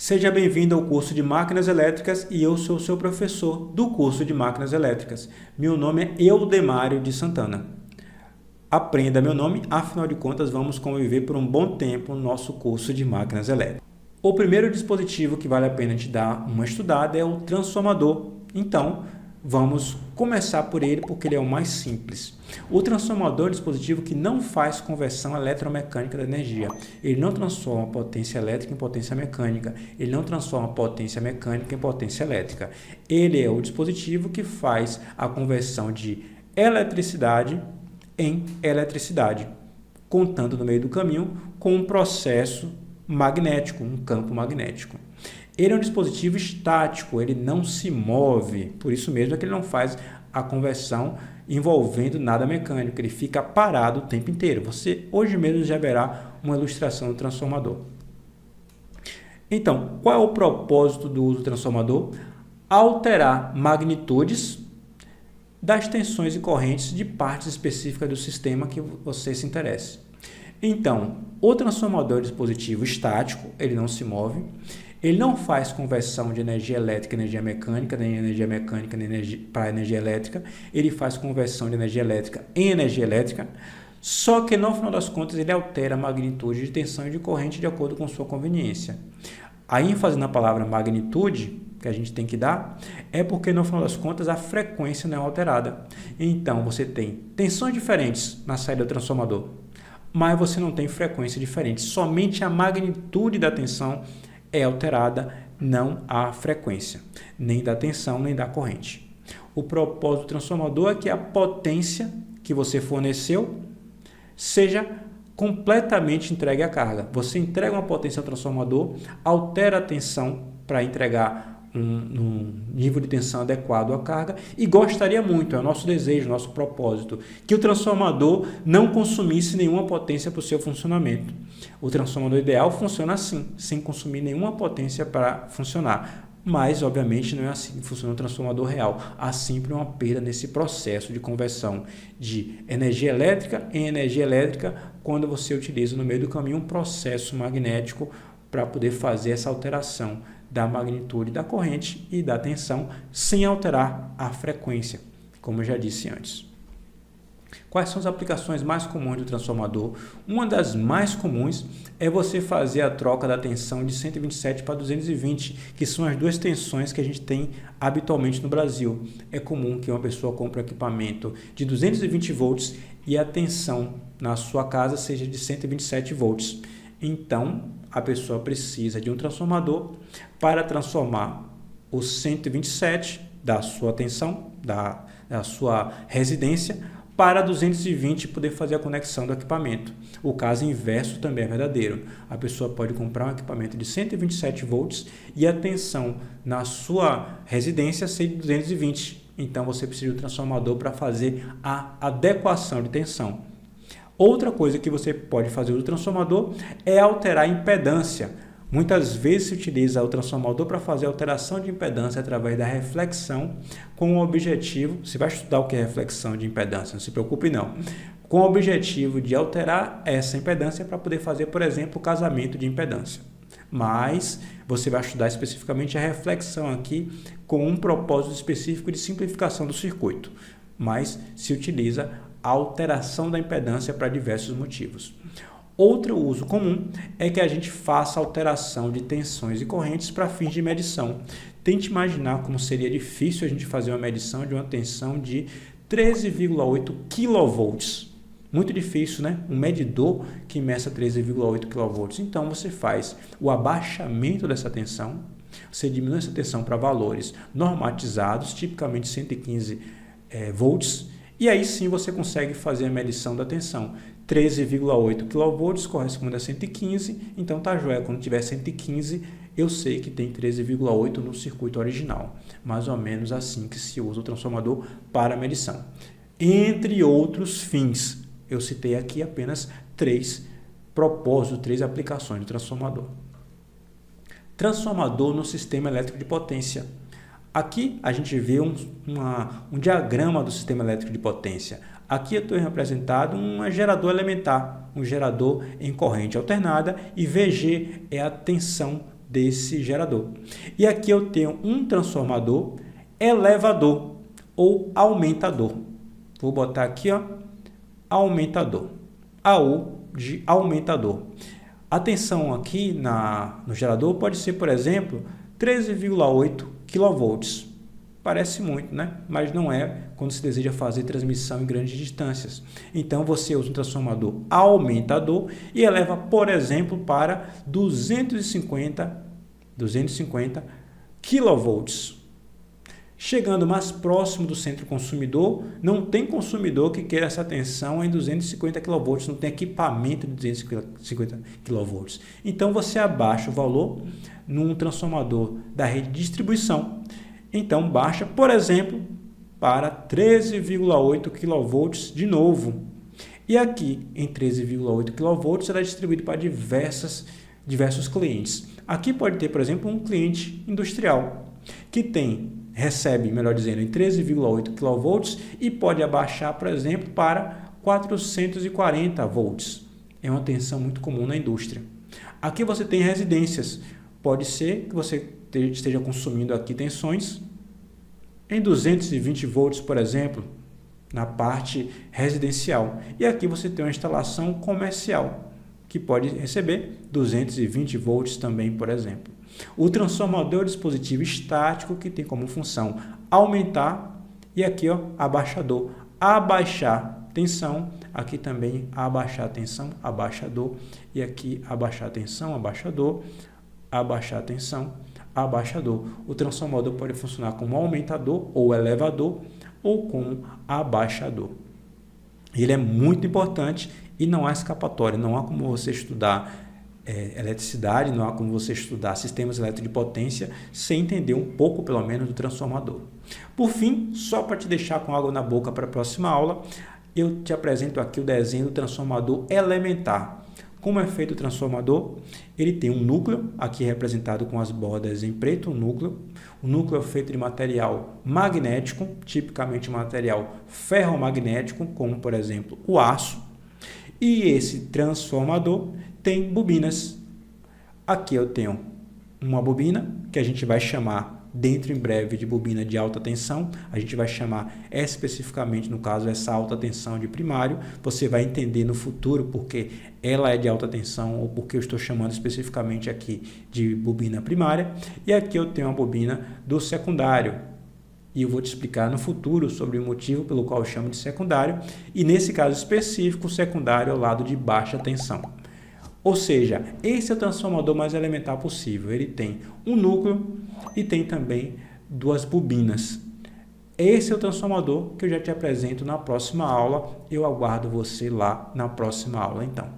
Seja bem-vindo ao curso de Máquinas Elétricas e eu sou o seu professor do curso de Máquinas Elétricas. Meu nome é Eudemário de Santana. Aprenda meu nome, afinal de contas vamos conviver por um bom tempo no nosso curso de Máquinas Elétricas. O primeiro dispositivo que vale a pena te dar uma estudada é o transformador. Então, vamos começar por ele porque ele é o mais simples. O transformador é um dispositivo que não faz conversão eletromecânica da energia. Ele não transforma potência elétrica em potência mecânica. Ele não transforma potência mecânica em potência elétrica. Ele é o dispositivo que faz a conversão de eletricidade em eletricidade, contando no meio do caminho com um processo magnético, um campo magnético. Ele é um dispositivo estático, ele não se move, por isso mesmo é que ele não faz a conversão envolvendo nada mecânico, ele fica parado o tempo inteiro. Você hoje mesmo já verá uma ilustração do transformador. Então, qual é o propósito do uso do transformador? Alterar magnitudes das tensões e correntes de partes específicas do sistema que você se interesse. Então, o transformador é um dispositivo estático, ele não se move, ele não faz conversão de energia elétrica em energia mecânica, nem energia mecânica para energia elétrica, ele faz conversão de energia elétrica em energia elétrica, só que no final das contas ele altera a magnitude de tensão e de corrente de acordo com sua conveniência. A ênfase na palavra magnitude que a gente tem que dar é porque no final das contas a frequência não é alterada. Então você tem tensões diferentes na saída do transformador, mas você não tem frequência diferente, somente a magnitude da tensão é alterada, não a frequência, nem da tensão, nem da corrente. O propósito do transformador é que a potência que você forneceu seja completamente entregue à carga. Você entrega uma potência ao transformador, altera a tensão para entregar um nível de tensão adequado à carga e gostaria muito, é o nosso desejo, nosso propósito, que o transformador não consumisse nenhuma potência para o seu funcionamento. O transformador ideal funciona assim, sem consumir nenhuma potência para funcionar. Mas, obviamente, não é assim que funciona o transformador real. Há sempre uma perda nesse processo de conversão de energia elétrica em energia elétrica quando você utiliza no meio do caminho um processo magnético para poder fazer essa alteração da magnitude da corrente e da tensão sem alterar a frequência, como eu já disse antes. Quais são as aplicações mais comuns do transformador? Uma das mais comuns é você fazer a troca da tensão de 127 para 220, que são as duas tensões que a gente tem habitualmente no Brasil. É comum que uma pessoa compre um equipamento de 220 volts e a tensão na sua casa seja de 127 volts. Então, a pessoa precisa de um transformador para transformar o 127 da sua tensão, da sua residência, para 220 poder fazer a conexão do equipamento. O caso inverso também é verdadeiro. A pessoa pode comprar um equipamento de 127 volts e a tensão na sua residência ser de 220. Então, você precisa de um transformador para fazer a adequação de tensão. Outra coisa que você pode fazer do transformador é alterar a impedância. Muitas vezes se utiliza o transformador para fazer alteração de impedância através da reflexão com o objetivo, você vai estudar o que é reflexão de impedância, não se preocupe não, com o objetivo de alterar essa impedância para poder fazer, por exemplo, o casamento de impedância. Mas você vai estudar especificamente a reflexão aqui com um propósito específico de simplificação do circuito, mas se utiliza a alteração da impedância para diversos motivos. Outro uso comum é que a gente faça alteração de tensões e correntes para fins de medição. Tente imaginar como seria difícil a gente fazer uma medição de uma tensão de 13,8 kV. Muito difícil, né? Um medidor que meça 13,8 kV. Então, você faz o abaixamento dessa tensão, você diminui essa tensão para valores normatizados, tipicamente 115 volts, e aí sim você consegue fazer a medição da tensão. 13,8 kV corresponde a 115, então tá joia, quando tiver 115 eu sei que tem 13,8 no circuito original. Mais ou menos assim que se usa o transformador para medição. Entre outros fins, eu citei aqui apenas 3 propósitos, 3 aplicações do transformador. Transformador no sistema elétrico de potência. Aqui a gente vê um diagrama do sistema elétrico de potência. Aqui eu estou representado um gerador elementar, um gerador em corrente alternada, e VG é a tensão desse gerador. E aqui eu tenho um transformador elevador ou aumentador. Vou botar aqui, ó, aumentador. AU de aumentador. A tensão aqui no gerador pode ser, por exemplo, 13,8 kV. Parece muito, né? Mas não é quando se deseja fazer transmissão em grandes distâncias. Então, você usa um transformador aumentador e eleva, por exemplo, para 250 kV. Chegando mais próximo do centro consumidor, não tem consumidor que queira essa tensão em 250 kV, não tem equipamento de 250 kV. Então, você abaixa o valor num transformador da rede de distribuição. Então, baixa, por exemplo, para 13,8 kV de novo. E aqui, em 13,8 kV, será distribuído para diversos clientes. Aqui pode ter, por exemplo, um cliente industrial que recebe, melhor dizendo, em 13,8 kV e pode abaixar, por exemplo, para 440 volts. É uma tensão muito comum na indústria. Aqui você tem residências. Pode ser que você esteja consumindo aqui tensões em 220 volts, por exemplo, na parte residencial. E aqui você tem uma instalação comercial, que pode receber 220 volts também, por exemplo. O transformador é um dispositivo estático que tem como função aumentar e aqui, ó, abaixador, abaixar tensão, aqui também abaixar tensão, abaixador, e aqui abaixar tensão, abaixador, abaixar tensão, abaixador. O transformador pode funcionar como aumentador ou elevador ou como abaixador. Ele é muito importante e não há escapatória, não há como você estudar eletricidade, não há como você estudar sistemas elétricos de potência sem entender um pouco, pelo menos, do transformador. Por fim, só para te deixar com água na boca para a próxima aula, eu te apresento aqui o desenho do transformador elementar. Como é feito o transformador? Ele tem um núcleo, aqui representado com as bordas em preto, o núcleo. O núcleo é feito de material magnético, tipicamente material ferromagnético, como, por exemplo, o aço. E esse transformador tem bobinas. Aqui eu tenho uma bobina, que a gente vai chamar dentro em breve de bobina de alta tensão. A gente vai chamar especificamente, no caso, essa alta tensão de primário. Você vai entender no futuro porque ela é de alta tensão ou porque eu estou chamando especificamente aqui de bobina primária. E aqui eu tenho a bobina do secundário. E eu vou te explicar no futuro sobre o motivo pelo qual eu chamo de secundário. E nesse caso específico, o secundário é o lado de baixa tensão. Ou seja, esse é o transformador mais elementar possível. Ele tem um núcleo e tem também duas bobinas. Esse é o transformador que eu já te apresento na próxima aula. Eu aguardo você lá na próxima aula, então.